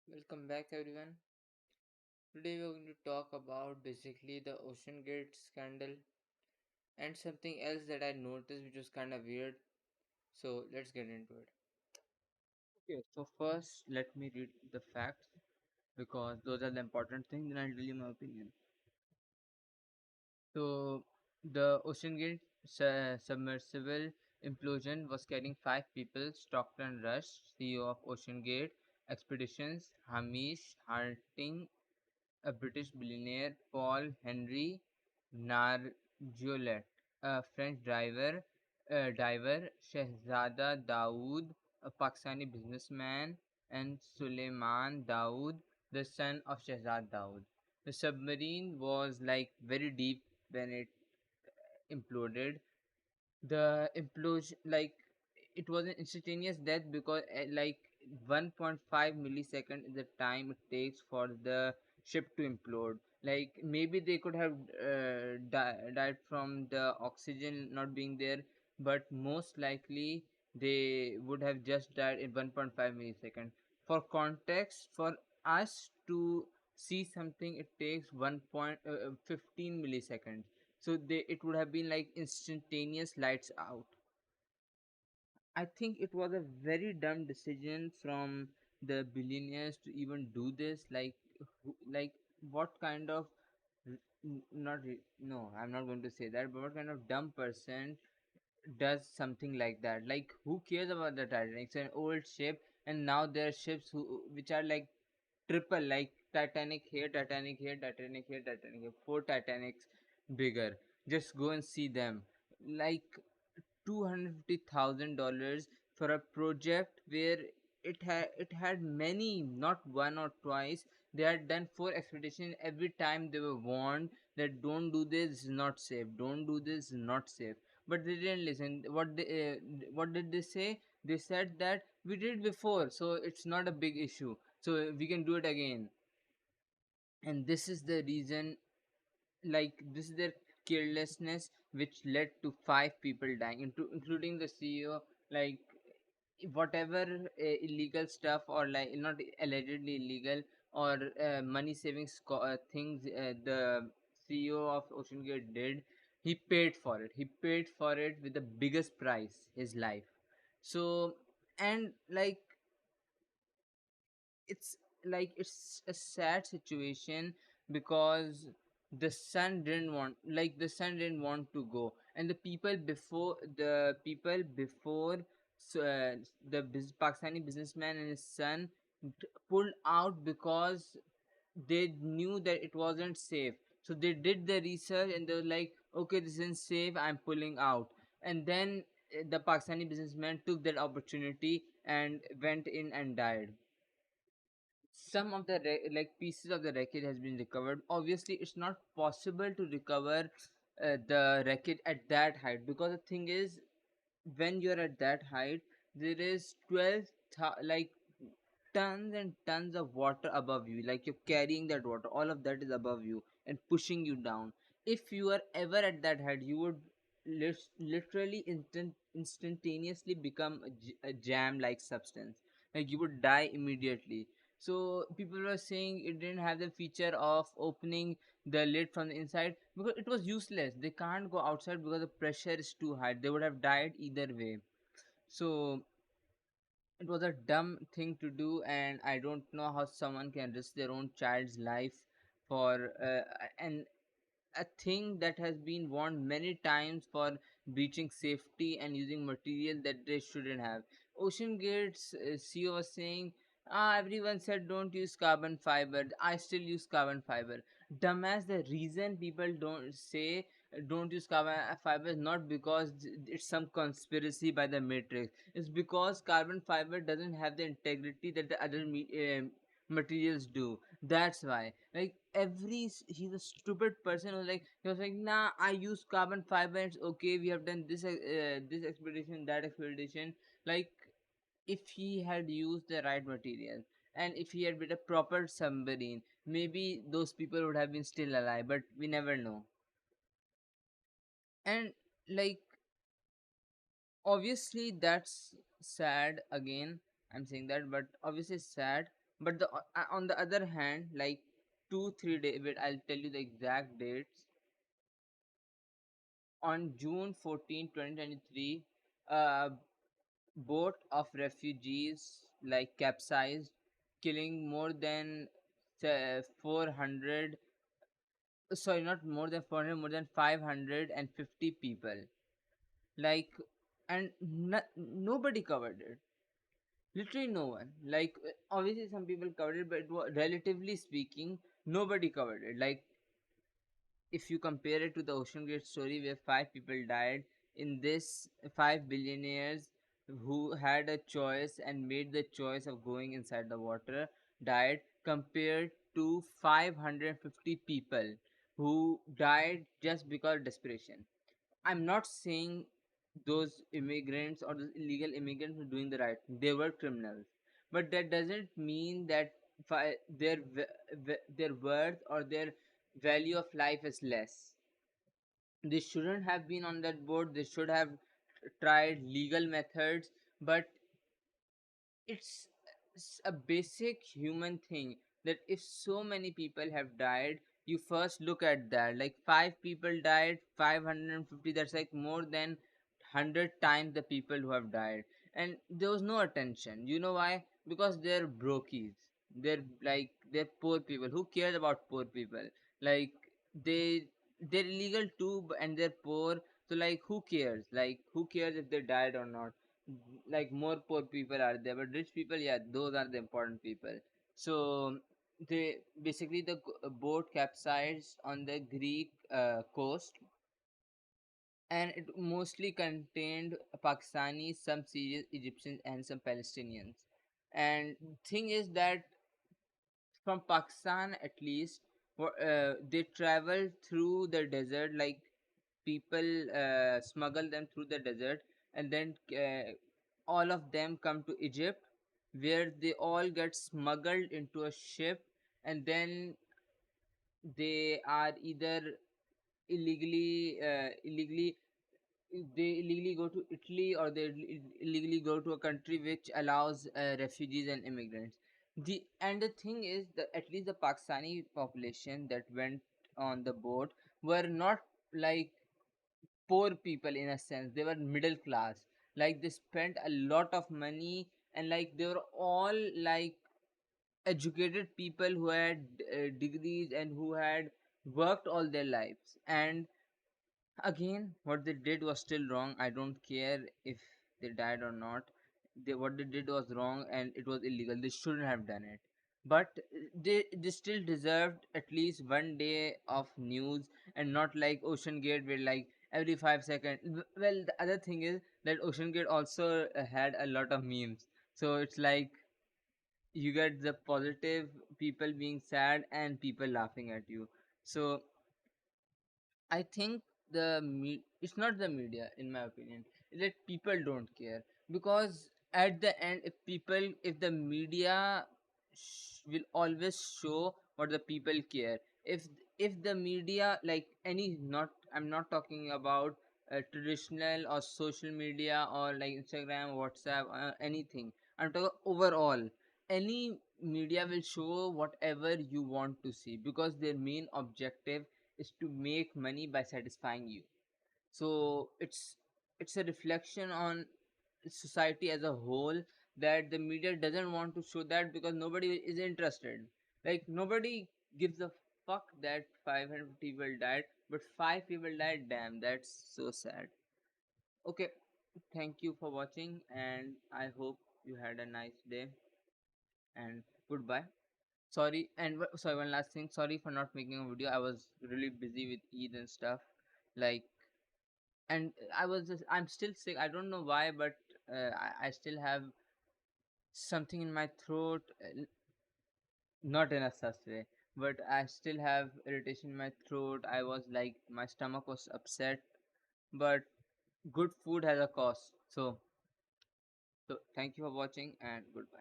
Welcome back, everyone. Today we're going to talk about basically the Ocean Gate scandal and something else that I noticed which was kind of weird. So let's get into it. Okay, so first let me read the facts because those are the important things, then I'll tell you my opinion. So the Ocean Gate submersible implosion was carrying five people: Stockton Rush, CEO of Ocean Gate Expeditions, Hamish Harting, a British billionaire, Paul-Henri Nargeolet, a French diver, Shehzada Dawood, a Pakistani businessman, and Suleiman Dawood, the son of Shehzad Dawood. The submarine was like very deep when it imploded. The implosion, like, it was an instantaneous death because 1.5 millisecond is the time it takes for the ship to implode. Like, maybe they could have died from the oxygen not being there, but most likely they would have just died in 1.5 millisecond. For context, for us to see something, it takes 1.15 milliseconds, so it would have been like instantaneous lights out. I think it was a very dumb decision from the billionaires to even do this. Like, like what kind of no, I'm not going to say that, but what kind of dumb person does something like that? Like, who cares about the Titanic? It's an old ship, and now there are ships which are like triple, like Titanic here, Titanic here, Titanic here, Titanic here, four Titanics bigger. Just go and see them. Like $250,000 for a project where it had many, not one or twice. They had done four expeditions. Every time they were warned that don't do this, this is not safe. Don't do this, is not safe. But they didn't listen. What did they say? They said that we did before, so it's not a big issue. So we can do it again. And this is the reason, like, this is their carelessness which led to five people dying, including the CEO. Like, whatever illegal stuff, or like not allegedly illegal, or money saving things the CEO of Ocean Gate did, he paid for it. He paid for it with the biggest price, his life. So, and like, it's it's a sad situation because the son didn't want to go, and the people before the Pakistani businessman and his son pulled out because they knew that it wasn't safe. So they did the research and they were like, okay, this isn't safe, I'm pulling out. And then the Pakistani businessman took that opportunity and went in and died. Some of the pieces of the wreckage has been recovered. Obviously it's not possible to recover the wreckage at that height, because the thing is, when you're at that height, there is 12 like tons and tons of water above you. Like, you're carrying that water, all of that is above you and pushing you down. If you are ever at that height, you would literally instantaneously become a jam like substance. Like, you would die immediately. So people were saying it didn't have the feature of opening the lid from the inside because it was useless. They can't go outside because the pressure is too high. They would have died either way. So it was a dumb thing to do, and I don't know how someone can risk their own child's life for and a thing that has been warned many times for breaching safety and using material that they shouldn't have. Ocean Gate's CEO was saying, everyone said don't use carbon fiber. I still use carbon fiber. Dumbass, the reason people don't say don't use carbon fiber is not because it's some conspiracy by the Matrix. It's because carbon fiber doesn't have the integrity that the other materials do. That's why, like, he's a stupid person who's like, he was like, nah, I use carbon fiber, it's okay, we have done this expedition, that expedition. Like, if he had used the right material, and if he had built a proper submarine, maybe those people would have been still alive, but we never know. And, like, obviously that's sad again. I'm saying that, but obviously it's sad. But on the other hand, like 2 3 days, wait, I'll tell you the exact dates. On June 14, 2023, a boat of refugees like capsized, killing more than 400, sorry, not more than 400, more than 550 people. Like, and nobody covered it. Literally no one. Like, obviously some people covered it, but relatively speaking, nobody covered it. Like, if you compare it to the Ocean Gate story where five people died, in this, five billionaires who had a choice and made the choice of going inside the water died, compared to 550 people who died just because of desperation. I'm not saying those immigrants or those illegal immigrants were doing the right thing. They were criminals, but that doesn't mean that their worth or their value of life is less. They shouldn't have been on that boat. They should have tried legal methods, but it's a basic human thing that if so many people have died, you first look at that. Like, five people died, 550, that's like more than 100 times the people who have died, and there was no attention. You know why? Because they're brokies. They're poor people. Who cares about poor people? Like, they they're illegal too, and they're poor. So, like, who cares? Like, who cares if they died or not? Like, more poor people are there, but rich people, yeah, those are the important people. So they basically, the boat capsized on the Greek coast, and it mostly contained Pakistanis, some Syrians, Egyptians, and some Palestinians. And thing is that from Pakistan, at least, they travel through the desert. Like, people smuggle them through the desert, and then all of them come to Egypt, where they all get smuggled into a ship, and then they are either illegally they illegally go to Italy, or they illegally go to a country which allows refugees and immigrants. The thing is that at least the Pakistani population that went on the boat were not like poor people. In a sense, they were middle class. Like, they spent a lot of money, and like, they were all like educated people who had degrees and who had worked all their lives. And again, what they did was still wrong. I don't care if they died or not. What they did was wrong, and it was illegal. They shouldn't have done it. But they still deserved at least one day of news, and not like Ocean Gate, where like every 5 seconds. Well, the other thing is that Ocean Gate also had a lot of memes. So it's like you get the positive people being sad and people laughing at you. So I think it's not the media, in my opinion. It's that people don't care, because at the end, if the media will always show what the people care. If the media, like, any, not, I'm not talking about traditional or social media or like Instagram, WhatsApp, anything. I'm talking overall. Any media will show whatever you want to see, because their main objective is to make money by satisfying you. So it's a reflection on society as a whole, that the media doesn't want to show that, because nobody is interested. Like, nobody gives a fuck that 500 people died, but five people died. Damn, that's so sad. Okay, thank you for watching, and I hope you had a nice day, and goodbye. Sorry, and sorry, one last thing. Sorry for not making a video. I was really busy with Eid and stuff. Like, and I'm still sick. I don't know why, but I still have something in my throat. Not in a such way, but I still have irritation in my throat. I was like, my stomach was upset, but good food has a cost. So thank you for watching, and goodbye.